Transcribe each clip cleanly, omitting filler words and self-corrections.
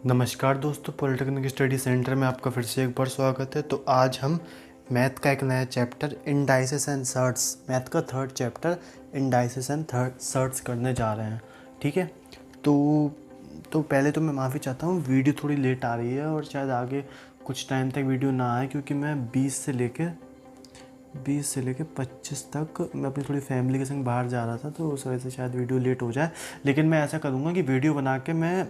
नमस्कार दोस्तों, polytechnic study centre में आपका फिर से एक बार स्वागत है। तो आज हम मैथ का एक नया chapter indices and surds, math का third chapter indices and surds करने जा रहे हैं। ठीक है, तो पहले तो मैं माफ़ी चाहता हूँ, वीडियो थोड़ी लेट आ रही है और शायद आगे कुछ टाइम तक वीडियो ना आए, क्योंकि मैं 20 से लेके 25 तक मैं अपनी थोड़ी फैमिली के संग बाहर जा रहा था, तो उस वजह से शायद वीडियो लेट हो जाए। लेकिन मैं ऐसा करूँगा कि वीडियो बना के मैं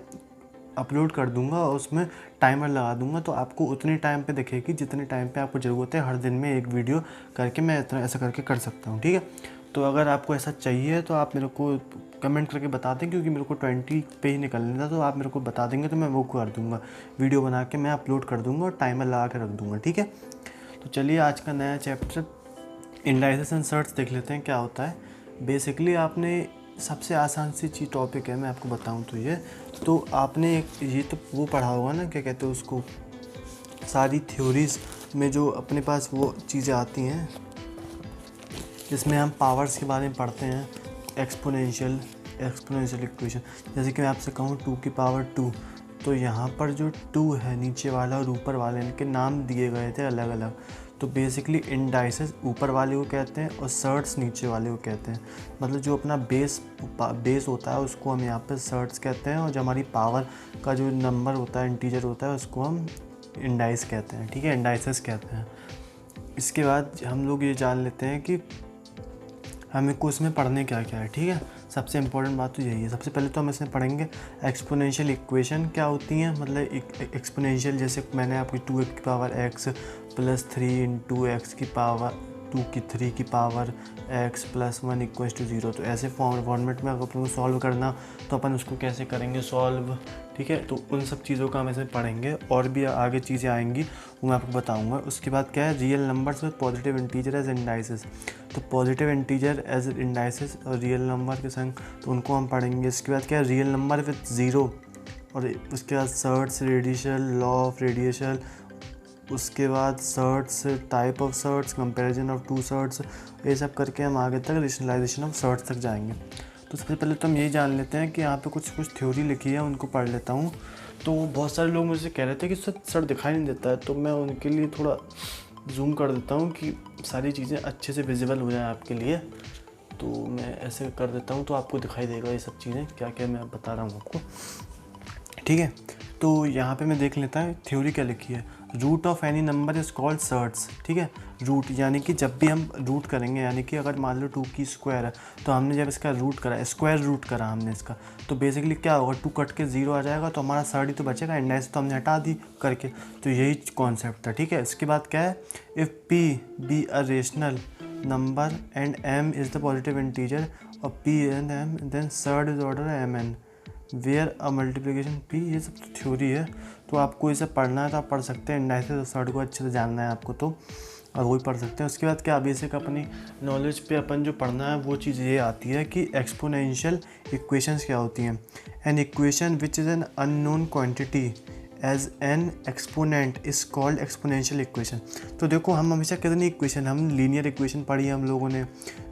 अपलोड कर दूंगा और उसमें टाइमर लगा दूंगा, तो आपको उतने टाइम पे दिखेगी जितने टाइम पे आपको ज़रूरत है। हर दिन में एक वीडियो करके मैं इतना ऐसा करके कर सकता हूँ। ठीक है, तो अगर आपको ऐसा चाहिए तो आप मेरे को कमेंट करके बता दें, क्योंकि मेरे को 20 पे ही निकलना था, तो आप मेरे को बता देंगे तो मैं वो कर दूँगा, वीडियो बना के मैं अपलोड कर दूँगा और टाइमर लगा के रख दूँगा। ठीक है, तो चलिए आज का नया चैप्टर इंडाइसेस एंड सर्ट्स देख लेते हैं क्या होता है। बेसिकली आपने सबसे आसान सी चीज़ टॉपिक है, मैं आपको बताऊं तो ये, तो आपने ये तो वो पढ़ा होगा ना, क्या कहते हैं उसको, सारी थ्योरीज में जो अपने पास वो चीज़ें आती हैं जिसमें हम पावर्स के बारे में पढ़ते हैं, एक्सपोनेंशियल इक्वेशन। जैसे कि मैं आपसे कहूँ 2 की पावर 2, तो यहाँ पर जो 2 है नीचे वाला और ऊपर वाले, इनके नाम दिए गए थे अलग अलग। तो बेसिकली इंडाइसेस ऊपर वाले को कहते हैं और सर्ट्स नीचे वाले को कहते हैं। मतलब जो अपना बेस होता है उसको हम यहाँ पे सर्ट्स कहते हैं, और जो हमारी पावर का जो नंबर होता है, इंटीजर होता है, उसको हम इंडाइस कहते हैं। ठीक है, इंडाइसेस कहते हैं। इसके बाद हम लोग ये जान लेते हैं कि हमें को इसमें पढ़ने क्या क्या है। ठीक है, सबसे इम्पोर्टेंट बात तो यही है। सबसे पहले तो हम इसमें पढ़ेंगे एक्सपोनेंशियल इक्वेशन क्या होती हैं। मतलब एक्सपोनेंशियल, जैसे मैंने आपकी 2 की power x plus 3 into x की पावर 2 की 3 की power x plus 1 equals to 0। तो ऐसे फॉर्मेट में अगर अपन को सॉल्व करना तो अपन उसको कैसे करेंगे सॉल्व। ठीक है, तो उन सब चीज़ों का हम इसमें पढ़ेंगे, और भी आगे चीज़ें आएंगी वो मैं आपको बताऊंगा। उसके बाद क्या है, real numbers with positive integer as indices. तो पॉजिटिव इंटीजर एज इंडाइसेस और रियल नंबर के संग, तो उनको हम पढ़ेंगे। इसके बाद क्या है, रियल नंबर विद ज़ीरो, और उसके बाद surds, radial, law of radiation, उसके बाद surds, type of surds, comparison of 2 surds, ये सब करके हम आगे तक रेशनलाइजेशन ऑफ सर्ट्स तक जाएंगे। तो सबसे पहले तो हम यही जान लेते हैं कि यहाँ पे कुछ थ्योरी लिखी है, उनको पढ़ लेता हूँ। तो बहुत सारे लोग मुझसे कह रहे थे कि सर दिखाई नहीं देता है, तो मैं उनके लिए थोड़ा जूम कर देता हूँ कि सारी चीज़ें अच्छे से विजिबल हो जाए आपके लिए। तो मैं ऐसे कर देता हूँ तो आपको दिखाई देगा ये सब चीज़ें क्या क्या मैं बता रहा हूँ आपको। ठीक है, तो यहाँ पे मैं देख लेता हूँ थ्योरी क्या लिखी है। Root of any number is called surds. ठीक है, रूट यानी कि जब भी हम रूट करेंगे, यानी कि अगर मान लो 2 की स्क्वायर है, तो हमने जब इसका रूट करा, स्क्वायर रूट करा हमने इसका, तो बेसिकली क्या होगा, 2 कट के 0 आ जाएगा, तो हमारा सर्ट ही तो बचेगा, इंडाइस तो हमने हटा दी करके। तो यही कॉन्सेप्ट था। ठीक है, इसके बाद क्या है, if p be a rational number and m is the positive integer और p and m, then surd is order m n where a multiplication p. ये सब तो थ्योरी है, तो आपको इसे पढ़ना है तो आप पढ़ सकते हैं। इंडाइसेस और सर्ट को अच्छे से जानना है आपको तो, और वही पढ़ सकते हैं। उसके बाद क्या, बेसिक अपनी नॉलेज पे अपन जो पढ़ना है वो चीज़ ये आती है कि एक्सपोनेंशियल इक्वेशंस क्या होती हैं। An equation which is an unknown quantity as an exponent is called exponential equation. तो देखो, हम हमेशा कितनी इक्वेशन, हम लीनियर इक्वेशन पढ़ी है हम लोगों ने,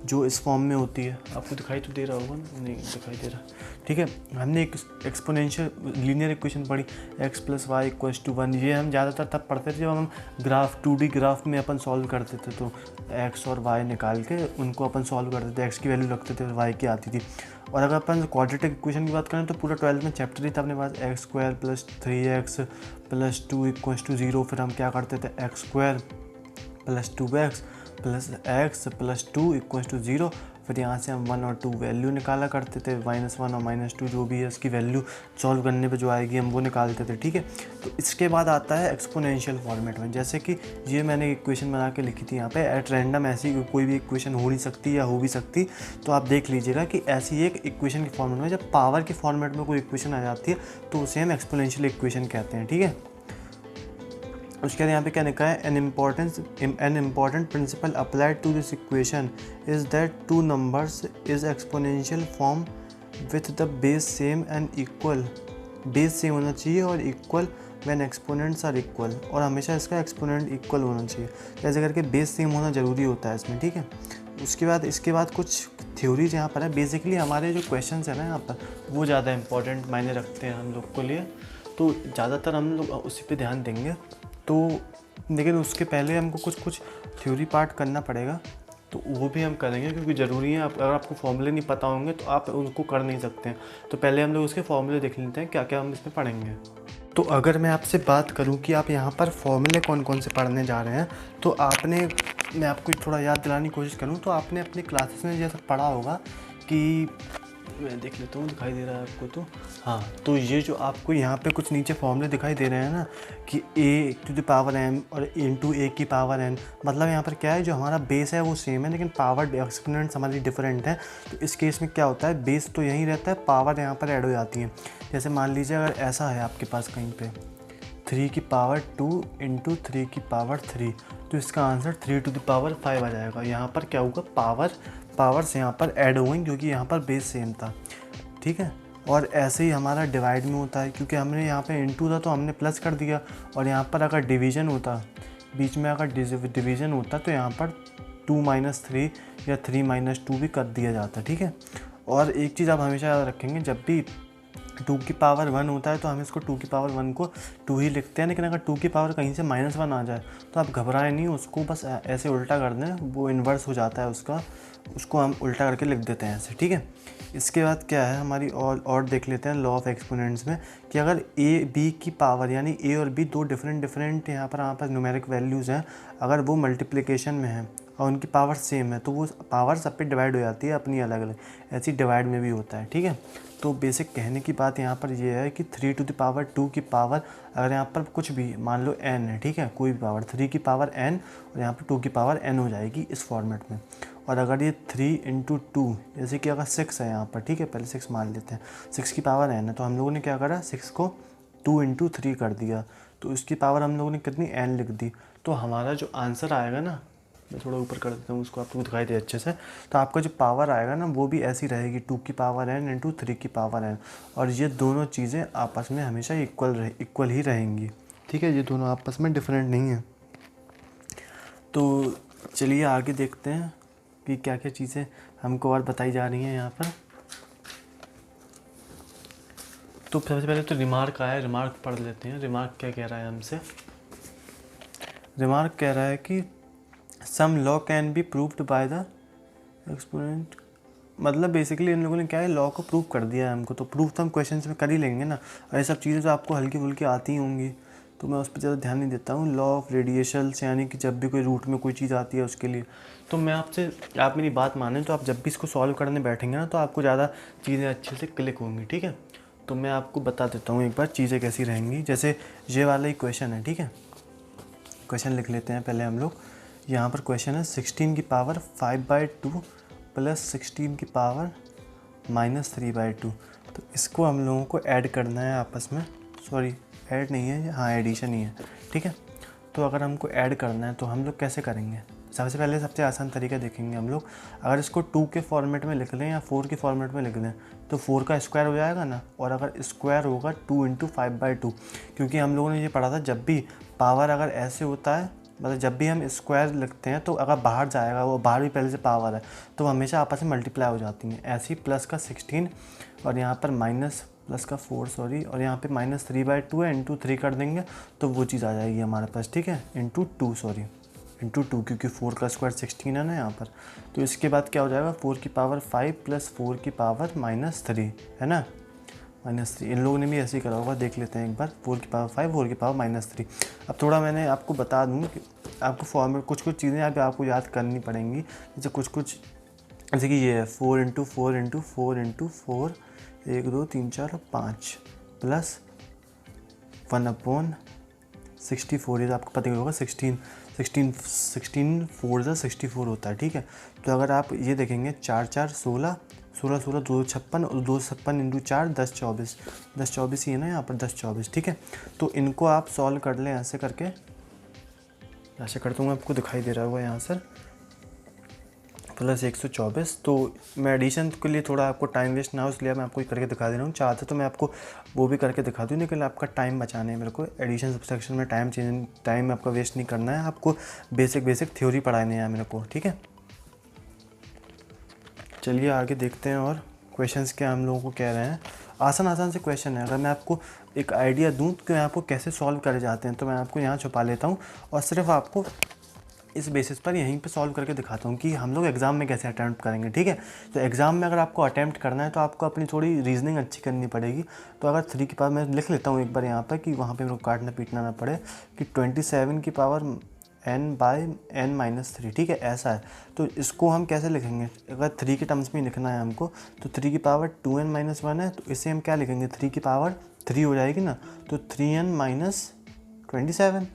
जो इस फॉर्म में होती है। आपको दिखाई तो दे रहा होगा ना, नहीं दिखाई दे रहा। ठीक है, हमने एक एक्सपोनेंशियल लीनियर इक्वेशन पढ़ी, x plus y equals to 1। ये हम ज़्यादातर तब पढ़ते थे जब हम ग्राफ 2D ग्राफ में अपन सॉल्व करते थे, तो x और y निकाल के उनको अपन सॉल्व करते थे, x की वैल्यू रखते थे, y की आती थी। और अगर अपन क्वाड्रेटिक इक्वेशन की बात करें तो पूरा 12th में चैप्टर ही था अपने पास, x square plus 3x plus 2 equals to 0। फिर हम क्या करते थे, x square plus 2x plus x plus 2 equals to 0। फिर यहाँ से हम 1 और 2 वैल्यू निकाला करते थे, -1 और -2 जो भी है उसकी वैल्यू सॉल्व करने पे जो आएगी हम वो निकालते थे। ठीक है, तो इसके बाद आता है एक्सपोनेंशियल फॉर्मेट में। जैसे कि ये मैंने इक्वेशन बना के लिखी थी यहाँ पे, एट रैंडम ऐसी कोई भी इक्वेशन हो नहीं सकती या हो भी सकती, तो आप देख लीजिएगा कि ऐसी एक इक्वेशन के फॉर्मेट में, जब पावर के फॉर्मेट में कोई इक्वेशन आ जाती है तो उसे हम एक्सपोनेंशियल इक्वेशन कहते हैं। ठीक है, उसके बाद यहाँ पे क्या लिखा है, an important principle applied to this equation is that 2 numbers is exponential form with the base same and equal. Base same होना चाहिए और equal when exponents are equal, और हमेशा इसका एक्सपोनेंट इक्वल होना चाहिए। ऐसे करके बेस सेम होना ज़रूरी होता है इसमें। ठीक है, इसके बाद कुछ थ्योरीज यहाँ पर है। बेसिकली हमारे जो क्वेश्चन है ना यहाँ पर, वो ज़्यादा इंपॉर्टेंट मायने रखते हैं हम लोग के लिए। तो ज़्यादातर हम लोग उसी पे ध्यान देंगे। तो लेकिन उसके पहले हमको कुछ थ्योरी पार्ट करना पड़ेगा, तो वो भी हम करेंगे क्योंकि ज़रूरी है। अगर आपको फॉर्मूले नहीं पता होंगे तो आप उनको कर नहीं सकते हैं। तो पहले हम लोग उसके फॉर्मूले देख लेते हैं क्या क्या हम इसमें पढ़ेंगे। तो अगर मैं आपसे बात करूं कि आप यहाँ पर फॉर्मूले कौन कौन से पढ़ने जा रहे हैं, तो मैं आपको थोड़ा याद दिलाने की कोशिश करूं तो आपने अपने क्लासेस में जैसा पढ़ा होगा कि, मैं देख लेता हूँ दिखाई दे रहा है आपको, तो हाँ, तो ये जो आपको यहाँ पे कुछ नीचे फॉर्मूले दिखाई दे रहे हैं ना कि a⁴m और इंटू a⁴n, मतलब यहाँ पर क्या है, जो हमारा बेस है वो सेम है लेकिन पावर एक्सपोनेंट्स हमारी डिफरेंट है। तो इस केस में क्या होता है, बेस तो यहीं रहता है, पावर यहाँ पर ऐड हो जाती है। जैसे मान लीजिए अगर ऐसा है आपके पास कहीं पे 3⁻² इंटू 3⁻3, तो इसका आंसर 3⁵ आ जाएगा। यहाँ पर क्या होगा, पावर्स यहाँ पर ऐड हो गई क्योंकि यहाँ पर बेस सेम था, ठीक है। और ऐसे ही हमारा डिवाइड में होता है, क्योंकि हमने यहाँ पे इंटू था तो हमने प्लस कर दिया, और यहाँ पर अगर डिवीज़न होता, बीच में अगर डिवीज़न होता तो यहाँ पर 2-3 या 3-2 भी कर दिया जाता, ठीक है। और एक चीज़ आप हमेशा याद रखेंगे, जब भी 2⁻1 होता है तो हम इसको 2⁻1 को 2 ही लिखते हैं, लेकिन अगर 2 की पावर कहीं से -1 आ जाए तो आप घबराएं नहीं, उसको बस ऐसे उल्टा कर दें, वो इन्वर्स हो जाता है उसको हम उल्टा करके लिख देते हैं ऐसे, ठीक है। इसके बाद क्या है हमारी, और देख लेते हैं लॉ ऑफ एक्सपोनेंट्स में कि अगर a b की पावर, यानी a और b दो डिफरेंट यहाँ पर न्यूमेरिक वैल्यूज़ हैं, अगर वो मल्टीप्लिकेशन में है और उनकी पावर सेम है तो वो पावर सब पे डिवाइड हो जाती है अपनी अलग अलग, ऐसी डिवाइड में भी होता है, ठीक है। तो बेसिक कहने की बात यहाँ पर ये है कि 3⁻2 की पावर, अगर यहाँ पर कुछ भी मान लो n है, ठीक है, कोई भी पावर 3⁻n और यहाँ पर 2⁻n हो जाएगी इस फॉर्मेट में। और अगर ये 3 × 2, जैसे कि अगर 6 है यहाँ पर, ठीक है, पहले 6 मान लेते हैं, 6 की पावर n है, तो हम लोगों ने क्या करा, 6 को 2 × 3 कर दिया, तो इसकी पावर हम लोगों ने कितनी n लिख दी। तो हमारा जो आंसर आएगा ना, मैं थोड़ा ऊपर कर देता हूँ उसको, आपको दिखाई दे अच्छे से, तो आपका जो पावर आएगा ना वो भी ऐसी रहेगी 2⁻n × 3⁻n, और ये दोनों चीज़ें आपस में हमेशा इक्वल ही रहेंगी, ठीक है, ये दोनों आपस में डिफरेंट नहीं है। तो चलिए आगे देखते हैं कि क्या क्या चीज़ें हमको और बताई जा रही हैं यहाँ पर। तो सबसे पहले तो रिमार्क आया, रिमार्क पढ़ लेते हैं। रिमार्क क्या कह रहा है हमसे, रिमार्क कह रहा है कि some law can be proved by the exponent, मतलब बेसिकली इन लोगों ने क्या है, लॉ को प्रूव कर दिया है हमको, तो प्रूव तो हम क्वेश्चन में कर ही लेंगे ना, और ये सब चीज़ें तो आपको हल्की फुल्की आती ही होंगी, तो मैं उस पर ज़्यादा ध्यान नहीं देता हूँ। लॉ ऑफ रेडिएशंस, यानी कि जब भी कोई रूट में कोई चीज़ आती है उसके लिए, तो मैं आप मेरी बात मानें तो आप जब भी इसको सॉल्व करने बैठेंगे ना तो आपको ज़्यादा चीज़ें अच्छे से क्लिक होंगी, ठीक है। तो मैं आपको बता देता हूँ एक बार चीज़ें कैसी रहेंगी। जैसे ये वाला ही क्वेश्चन है, ठीक है, क्वेश्चन लिख लेते हैं पहले हम लोग। यहाँ पर क्वेश्चन है 16⁵ प्लस 16⁻³ तो इसको हम लोगों को ऐड करना है आपस में, सॉरी ऐड नहीं है, हाँ एडिशन ही है, ठीक है। तो अगर हमको ऐड करना है तो हम लोग कैसे करेंगे, सबसे पहले सबसे आसान तरीका देखेंगे हम लोग। अगर इसको 2 के फॉर्मेट में लिख लें या 4 के फॉर्मेट में लिख लें तो 4 का स्क्वायर हो जाएगा ना, और अगर स्क्वायर होगा 2 × 5/2, क्योंकि हम लोगों ने ये पढ़ा था जब भी पावर अगर ऐसे होता है, मतलब जब भी हम स्क्वायर लिखते हैं तो अगर बाहर जाएगा, वो बाहर भी पहले से पावर है तो हमेशा आपस में मल्टीप्लाई हो जाती हैं। ऐसे ही प्लस का 16 और यहाँ पर माइनस प्लस का 4 सॉरी, और यहाँ पे -3/2 है, इंटू 3 कर देंगे तो वो चीज़ आ जाएगी हमारे पास, ठीक है, इंटू 2 सॉरी, इंटू 2, क्योंकि 4 का स्क्वायर 16 है ना यहाँ पर। तो इसके बाद क्या हो जाएगा, 4⁵ प्लस 4⁻³ है ना, -3। इन लोगों ने भी ऐसे ही करा होगा, देख लेते हैं एक बार, 4⁵ 4⁻³ अब थोड़ा मैंने आपको बता दूँ कि आपको फॉर्मेट कुछ चीज़ें आपको याद करनी पड़ेंगी, जैसे जैसे कि ये है 4 × 4 × 4 × 4 1 2 3 4 5 प्लस 1/64, ये तो आपको पता ही होगा 16 4 64 होता है, ठीक है। तो अगर आप ये देखेंगे 4 4 16 16 16 2 56 और 2 56 × 4 10 24 10 24 ही है ना यहाँ पर 10 24, ठीक है। तो इनको आप सॉल्व कर लें ऐसे करके, ऐसे करता हूँ, आपको दिखाई दे रहा होगा यहाँ सर, प्लस 124। तो मैं एडिशन के लिए थोड़ा आपको टाइम वेस्ट ना हो इसलिए मैं आपको करके दिखा दे रहा हूँ, चाहते तो मैं आपको वो भी करके दिखा दूँ, लेकिन आपका टाइम बचाना है मेरे को, एडिशन सब्सट्रैक्शन में टाइम आपका वेस्ट नहीं करना है, आपको बेसिक थ्योरी पढ़ाने हैं मेरे को, ठीक है। चलिए आगे देखते हैं और क्वेश्चंस क्या हम लोगों को कह रहे हैं। आसान से क्वेश्चन है, अगर मैं आपको एक आइडिया दूँ कि मैं आपको कैसे सॉल्व करे जाते हैं, तो मैं आपको यहाँ छुपा लेता हूँ और सिर्फ आपको इस बेसिस पर यहीं पे सॉल्व करके दिखाता हूँ कि हम लोग एग्ज़ाम में कैसे अटैम्प्ट करेंगे, ठीक है। तो एग्ज़ाम में अगर आपको अटैम्प्ट करना है तो आपको अपनी थोड़ी रीजनिंग अच्छी करनी पड़ेगी। तो अगर 3 की पावर, मैं लिख लेता हूँ एक बार यहाँ पर कि वहाँ पे मेरे को काटना पीटना ना पड़े, कि 27 की पावर n/n-3, ठीक है, ऐसा है। तो इसको हम कैसे लिखेंगे, अगर 3 के टर्म्स में लिखना है हमको, तो 3 की पावर 2n-1 है, तो इसे हम क्या लिखेंगे, 3 की पावर 3 हो जाएगी ना, तो 3n-27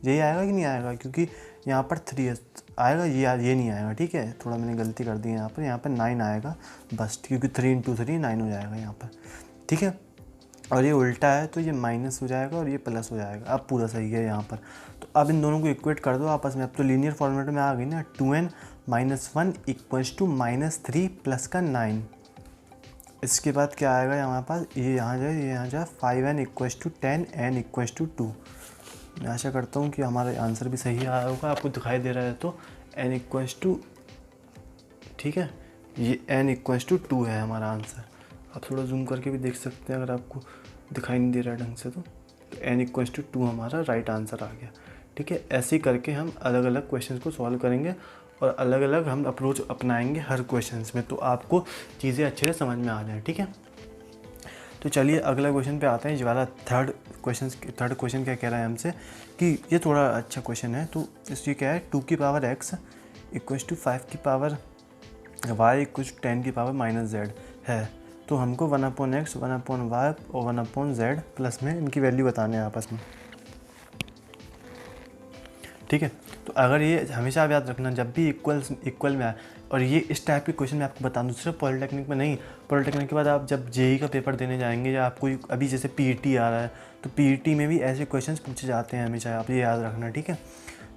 यही आएगा कि नहीं आएगा, क्योंकि यहाँ पर 3 आएगा, ये नहीं आएगा, ठीक है। थोड़ा मैंने गलती कर दी है यहाँ पर 9 आएगा बस, क्योंकि 3 × 3 9 हो जाएगा यहाँ पर, ठीक है। और ये उल्टा है तो ये माइनस हो जाएगा और ये प्लस हो जाएगा। अब पूरा सही है यहाँ पर। तो अब इन दोनों को इक्वेट कर दो आपस में। अब तो लीनियर फॉर्मेट में आ गई ना, 2n-1 = -3 + का 9। इसके बाद क्या आएगा हमारे पास, ये यहाँ जाए, ये यहाँ जाए, 5n = 10, n = 2। मैं आशा करता हूँ कि हमारा आंसर भी सही आया होगा, आपको दिखाई दे रहा है तो n = ठीक है, ये n = 2 है हमारा आंसर। आप थोड़ा जूम करके भी देख सकते हैं अगर आपको दिखाई नहीं दे रहा है ढंग से तो n = 2 हमारा राइट आंसर आ गया, ठीक है। ऐसे ही करके हम अलग अलग क्वेश्चंस को सॉल्व करेंगे और अलग अलग हम अप्रोच अपनाएंगे हर क्वेश्चंस में, तो आपको चीज़ें अच्छे से समझ में आ जाए, ठीक है। तो चलिए अगला क्वेश्चन पे आते हैं। जो वाला थर्ड क्वेश्चन क्या कह रहा है हमसे, कि ये थोड़ा अच्छा क्वेश्चन है। तो इसलिए क्या है, 2 की पावर x = 5 की पावर y = 10 की पावर -z है। तो हमको 1/x 1/y और 1/z प्लस में इनकी वैल्यू बताने हैं आपस में, ठीक है। तो अगर ये हमेशा आप याद रखना, जब भी इक्वल में आए, और ये इस टाइप के क्वेश्चन मैं आपको बता दूँ, सिर्फ पॉलिटेक्निक में नहीं, पॉलिटेक्निक के बाद आप जब जेई का पेपर देने जाएंगे, या आपको अभी जैसे पीईटी आ रहा है, तो पीईटी में भी ऐसे क्वेश्चंस पूछे जाते हैं हमेशा, आप ये याद रखना, ठीक है।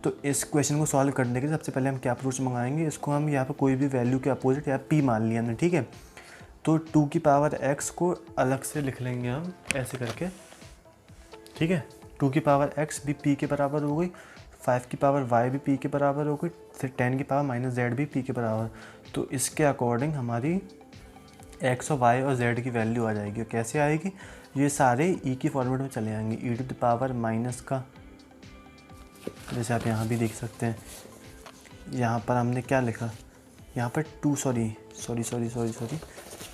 तो इस क्वेश्चन को सॉल्व करने के लिए सबसे पहले हम क्या अप्रोच मंगाएंगे, इसको हम यहाँ पर कोई भी वैल्यू के अपोजिट या पी मान लिया हमने, ठीक है। तो 2 की पावर x को अलग से लिख लेंगे हम ऐसे करके, ठीक है। 2 की पावर x भी p के बराबर हो गई, 5 की पावर y भी p के बराबर हो गई, फिर 10 की पावर -z भी p के बराबर। तो इसके अकॉर्डिंग हमारी x और y और z की वैल्यू आ जाएगी। और कैसे आएगी, ये सारे e की फॉर्मेट में चले जाएंगे, e⁻⁻, जैसे आप यहाँ भी देख सकते हैं। यहाँ पर हमने क्या लिखा, यहाँ पर 2 सॉरी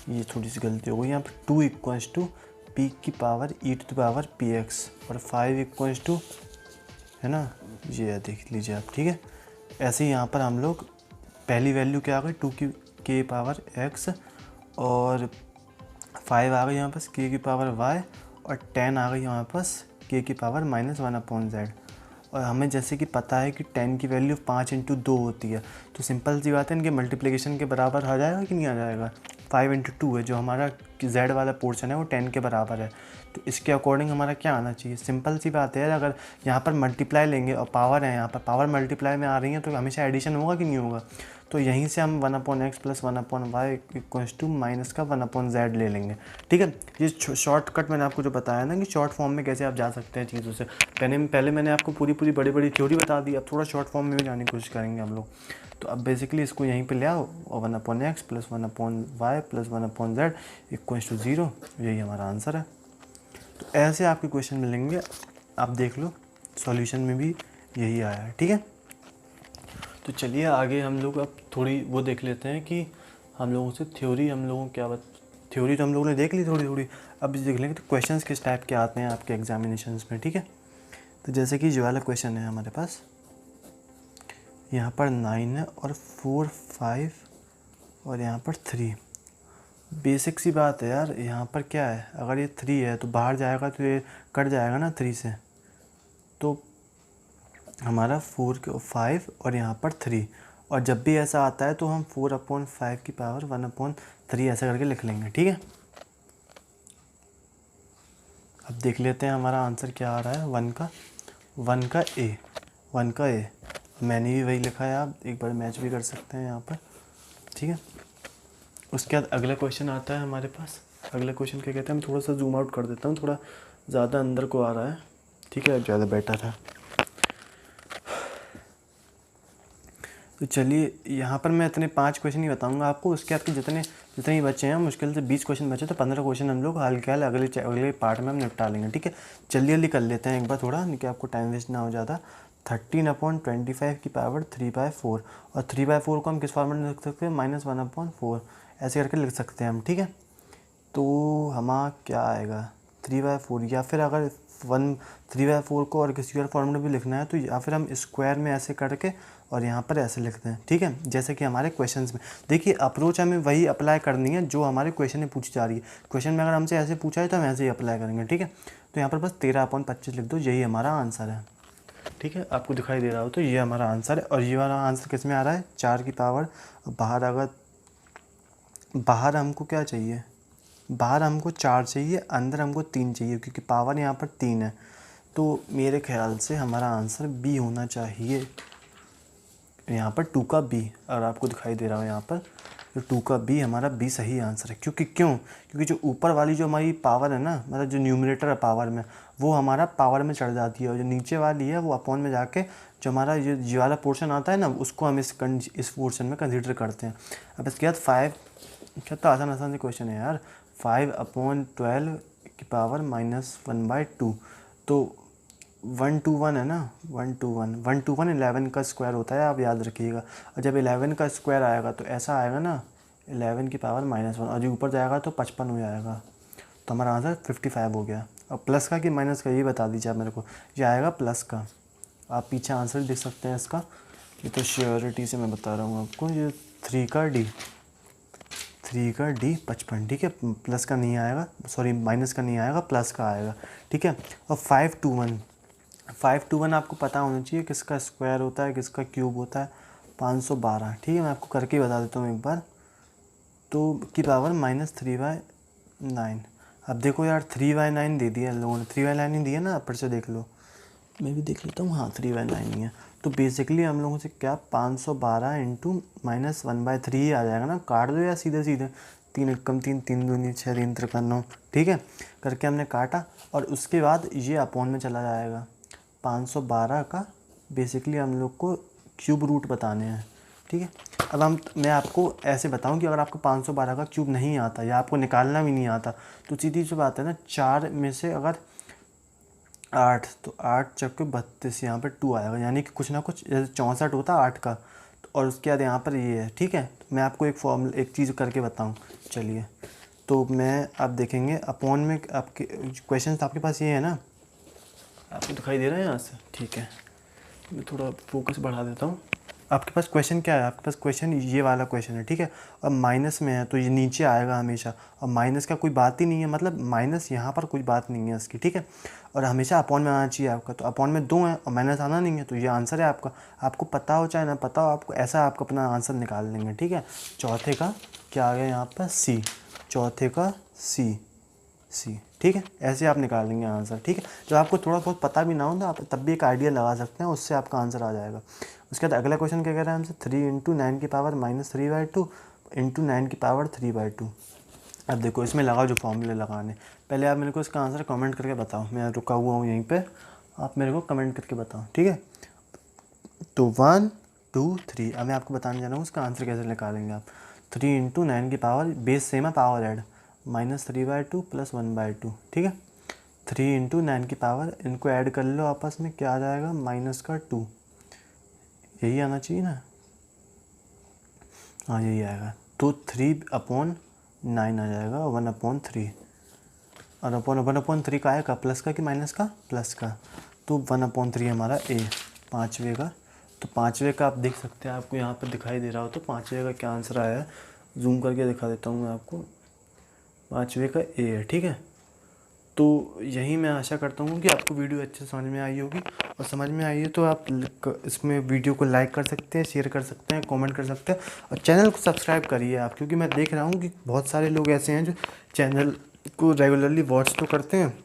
ये थोड़ी सी गलती हो गई। यहाँ पर 2 = p की पावर e⁻px और 5 = है ना, ये देख लीजिए आप, ठीक है। ऐसे ही यहाँ पर हम लोग पहली वैल्यू क्या आ गई, 2 की पावर x और 5 आ गई यहाँ पास k की पावर y और 10 आ गई यहाँ पास k की पावर -1/z। और हमें जैसे कि पता है कि 10 की वैल्यू 5 × 2 होती है, तो सिंपल सी बात है, इनके मल्टीप्लिकेशन के बराबर आ जाएगा कि नहीं आ जाएगा। 5 × 2 है, जो हमारा z वाला पोर्शन है वो 10 के बराबर है। तो इसके अकॉर्डिंग हमारा क्या आना चाहिए, सिंपल सी बात है। अगर यहाँ पर मल्टीप्लाई लेंगे और पावर है, यहाँ पर पावर मल्टीप्लाई में आ रही है, तो हमेशा एडिशन होगा कि नहीं होगा। तो यहीं से हम 1/x + 1/y = -1/z ले लेंगे, ठीक है। ये शॉर्टकट मैंने आपको जो बताया ना, कि शॉर्ट फॉर्म में कैसे आप जा सकते हैं चीज़ों से। पहले मैंने आपको पूरी बड़ी थ्योरी बता दी, अब थोड़ा शॉर्ट फॉर्म में भी जाने की कोशिश करेंगे हम लोग। तो अब बेसिकली इसको यहीं पे ले आओ, और 1/x + 1/y + 1/z = 0, यही हमारा आंसर है। तो ऐसे आपके क्वेश्चन मिलेंगे, आप देख लो सॉल्यूशन में भी यही आया है, ठीक है। तो चलिए आगे हम लोग अब थोड़ी वो देख लेते हैं कि हम लोगों से थ्योरी थ्योरी तो हम लोगों ने देख ली थोड़ी। अब देख लेंगे तो क्वेश्चंस किस टाइप के आते हैं आपके एग्जामिनेशंस में, ठीक है। तो जैसे कि जो वाला क्वेश्चन है हमारे पास, यहाँ पर 9 है और 4 5 और यहाँ पर 3। बेसिक सी बात है यार, यहाँ पर क्या है, अगर ये 3 है तो बाहर जाएगा तो ये कट जाएगा ना 3 से, तो हमारा 4 के 5 और यहाँ पर 3। और जब भी ऐसा आता है तो हम 4/5 की पावर 1/3 ऐसा करके लिख लेंगे, ठीक है। अब देख लेते हैं हमारा आंसर क्या आ रहा है, 1 का ए। मैंने भी वही लिखा है, आप एक बार मैच भी कर सकते हैं यहाँ पर, ठीक है। उसके बाद अगला क्वेश्चन आता है हमारे पास। अगला क्वेश्चन क्या कहते हैं, हम थोड़ा सा जूम आउट कर देता हूँ, थोड़ा ज़्यादा अंदर को आ रहा है, ठीक है, ज़्यादा बेटर है। तो चलिए यहाँ पर मैं इतने 5 क्वेश्चन ही बताऊंगा आपको, उसके आपके जितने जितने ही बच्चे हैं, मुश्किल से 20 क्वेश्चन बचे, तो 15 क्वेश्चन हम लोग हाल के हाल अगले पार्ट में हम निपटा लेंगे, ठीक है। जल्दी जल्दी कर लेते हैं एक बार थोड़ा, नहीं कि आपको टाइम वेस्ट ना हो ज़्यादा। 13/25 की पावर 3/4, और 3/4 को हम किस फॉर्मेट में लिख सकते हैं, -1/4 ऐसे करके लिख सकते हैं हम, ठीक है। तो हमारा क्या आएगा 3/4, या फिर अगर 3/4 को और किसी और फॉर्मूले में भी लिखना है तो या फिर हम स्क्वायर में ऐसे करके और यहाँ पर ऐसे लिखते हैं, ठीक है। जैसे कि हमारे क्वेश्चंस में देखिए, अप्रोच हमें वही अप्लाई करनी है जो हमारे क्वेश्चन में पूछी जा रही है। क्वेश्चन में अगर हमसे ऐसे पूछा है तो हम ऐसे ही अप्लाई करेंगे, ठीक है। तो यहाँ पर बस 13/25 लिख दो, यही हमारा आंसर है, ठीक है। आपको दिखाई दे रहा हो तो ये हमारा आंसर है। और ये वाला आंसर किस में आ रहा है, 4 की पावर बाहर। अगर बाहर हमको क्या चाहिए, बाहर हमको 4 चाहिए, अंदर हमको 3 चाहिए, क्योंकि पावर यहाँ पर 3 है। तो मेरे ख्याल से हमारा आंसर बी होना चाहिए, यहाँ पर 2 का बी। अगर आपको दिखाई दे रहा हो यहाँ पर, तो 2 का बी हमारा बी सही आंसर है। क्योंकि जो ऊपर वाली जो हमारी पावर है ना, मतलब जो न्यूमरेटर है पावर में, वो हमारा पावर में चढ़ जाती है, और जो नीचे वाली है वो अपॉन में जाके जो हमारा ये वाला पोर्शन आता है ना, उसको हम इस पोर्शन में कंसिडर करते हैं। अब इसके बाद 5, कितना आसान आसान से क्वेश्चन है यार, 5/12 की पावर -1/2। तो 1/1 है ना, 1/1 11 का स्क्वायर होता है, आप याद रखिएगा। और जब 11 का स्क्वायर आएगा तो ऐसा आएगा ना, 11 की पावर -1, और जो ऊपर जाएगा तो 55 हो जाएगा। तो हमारा आंसर 55 हो गया। अब प्लस का कि माइनस का, ये बता दीजिए आप मेरे को। ये आएगा प्लस का, आप पीछे आंसर देख सकते हैं इसका। ये तो श्योरिटी से मैं बता रहा हूँ आपको, ये 3 का डी 55, ठीक है। प्लस का नहीं आएगा, सॉरी माइनस का नहीं आएगा, प्लस का आएगा, ठीक है। और 5/1 आपको पता होना चाहिए किसका स्क्वायर होता है, किसका क्यूब होता है, 512, ठीक है। मैं आपको करके बता देता हूँ एक बार। तो की पावर -3/9। अब देखो यार, 3/9 दे दिया लोगों ने, 3/9 ही दिया ना, ऊपर से देख लो, मैं भी देख लेता हूँ, हाँ 3/9 ही है। तो बेसिकली हम लोगों से क्या 512 इंटू -1/3 ही आ जाएगा ना। काट दो या सीधे सीधे, 3 एकम 3, 3 दूनी 6, 3 त्रिका 9, ठीक है। करके हमने काटा, और उसके बाद ये अपॉन में चला जाएगा। 512 का बेसिकली हम लोग को क्यूब रूट बताने हैं, ठीक है। अब मैं आपको ऐसे बताऊं कि अगर आपको 512 का क्यूब नहीं आता या आपको निकालना भी नहीं आता, तो सीधी सी बात है ना, 4 में से अगर 8, तो 8 चक्के 32, यहाँ पर 2 आएगा, यानी कि कुछ ना कुछ, जैसे 64 होता है 8 का, तो और उसके बाद यहाँ पर ये है, ठीक है। तो मैं आपको एक चीज़ करके बताऊँ, चलिए। तो मैं आप देखेंगे अपॉन में आपके क्वेश्चन आपके पास ये है ना, आपको दिखाई दे रहा है यहाँ से, ठीक है। मैं थोड़ा फोकस बढ़ा देता हूँ। आपके पास क्वेश्चन क्या है, आपके पास क्वेश्चन ये वाला क्वेश्चन है, ठीक है। और माइनस में है तो ये नीचे आएगा हमेशा, और माइनस का कोई बात ही नहीं है, मतलब माइनस यहाँ पर कोई बात नहीं है इसकी, ठीक है। और हमेशा अपॉन में आना चाहिए आपका, तो अपॉन में 2 है और माइनस आना नहीं है, तो ये आंसर है आपका। आपको पता हो चाहे ना पता हो, आपको ऐसा आपको अपना आंसर निकाल लेंगे, ठीक है। चौथे का क्या आ गया यहाँ पर, सी, चौथे का सी, ठीक है। ऐसे आप निकाल लेंगे आंसर, ठीक है। जब आपको थोड़ा बहुत पता भी ना हो तो आप तब भी एक आइडिया लगा सकते हैं, उससे आपका आंसर आ जाएगा। उसके बाद अगला क्वेश्चन क्या कह रहा है हमसे, 3 × 9 की पावर -3/2 इंटू 9 की पावर 3/2। अब देखो इसमें लगाओ जो फॉर्मूले लगाने, पहले आप मेरे को इसका आंसर कमेंट करके बताओ, मैं रुका हुआ हूँ यहीं पे, आप मेरे को कमेंट करके बताओ, ठीक है। तो 1 2 3, अब मैं आपको बताने जा रहा हूँ उसका आंसर कैसे निकालेंगे आप। 3 × 9 की पावर, बेस सेम है, पावर ऐड, -3/2 + 1/2, ठीक है। 3 × 9 की पावर, इनको ऐड कर लो आपस में, क्या आ जाएगा, -2, यही आना चाहिए ना, हाँ यही आएगा। तो 3/9 आ जाएगा, 1/3, और अपॉन 1/3 का आएगा, प्लस का कि माइनस का, प्लस का। तो 1/3 हमारा ए, पाँचवें का। तो पाँचवें का आप देख सकते हैं, आपको यहाँ पर दिखाई दे रहा हो, तो पाँचवें का क्या आंसर आया है, जूम करके दिखा देता हूँ मैं आपको। पाँचवें का ए है, ठीक है। तो यही मैं आशा करता हूँ कि आपको वीडियो अच्छे से समझ में आई होगी, और समझ में आई है तो आप इसमें वीडियो को लाइक कर सकते हैं, शेयर कर सकते हैं, कमेंट कर सकते हैं, और चैनल को सब्सक्राइब करिए आप, क्योंकि मैं देख रहा हूँ कि बहुत सारे लोग ऐसे हैं जो चैनल को रेगुलरली वॉच तो करते हैं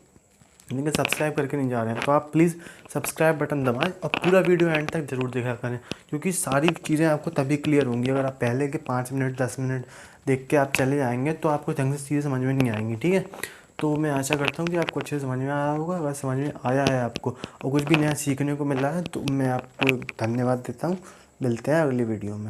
लेकिन सब्सक्राइब करके नहीं जा रहे हैं। तो आप प्लीज़ सब्सक्राइब बटन दबाएं और पूरा वीडियो एंड तक ज़रूर देखा करें, क्योंकि सारी चीज़ें आपको तभी क्लियर होंगी। अगर आप पहले के 5 मिनट 10 मिनट देख के आप चले जाएंगे तो आपको ढंग से चीज़ें समझ में नहीं आएंगी, ठीक है। तो मैं आशा करता हूँ कि आपको अच्छे से समझ में आया होगा। अगर समझ में आया है आपको और कुछ भी नया सीखने को मिला है तो मैं आपको धन्यवाद देता हूँ। मिलते हैं अगली वीडियो में।